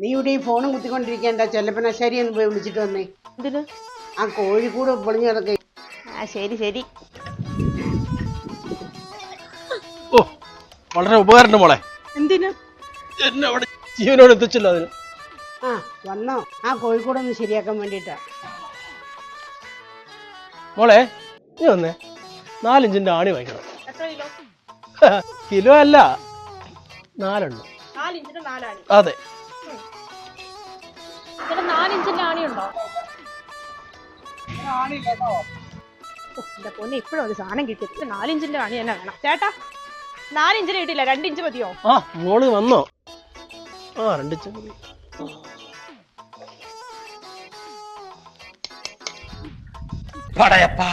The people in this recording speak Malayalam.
നീ ഇവിടെ ഈ ഫോണും കുത്തിക്കൊണ്ടിരിക്കേണ്ട ചെല്ലപ്പനാശ്ശേരി എന്ന് പോയി വിളിച്ചിട്ട് വന്നേ. എന്തിന്? ആ കോഴിക്കൂട് പൊളിഞ്ഞു കിടക്കേ. ആ ശരി ശരി. ഓ വളരെ ഉപകാരം മോളെ. എന്തിന്? എന്നെ അവിടെ ജീവനോട് എത്തിച്ചല്ലോ അതിന്. ആ വന്നോ? ആ കോഴിക്കൂടൊന്ന് ശരിയാക്കാൻ വേണ്ടിട്ടാ. മോളെ നീ വന്നേ, 4 ഇഞ്ചിന്റെ ആണി വാങ്ങിക്കണം. എത്ര കിലോ? കിലോ അല്ല, 4 എണ്ണം. 4 ഇഞ്ചിന്റെ 4 ആണി. അതെ. 4 ഇഞ്ചിന്റെ ആണി ഉണ്ടോ? എന്റെ പൊന്നെ, ഇപ്പോഴും ഒരു സാധനം കിട്ടി. 4 ഇഞ്ചിന്റെ ആണി തന്നെ വേണം ചേട്ടാ. 4 ഇഞ്ചിന് കിട്ടില്ല, 2 ഇഞ്ച് മതിയോ? ആ മോള് വന്നോ? ആ 2 ഇഞ്ച് മതി. പടയപ്പാ.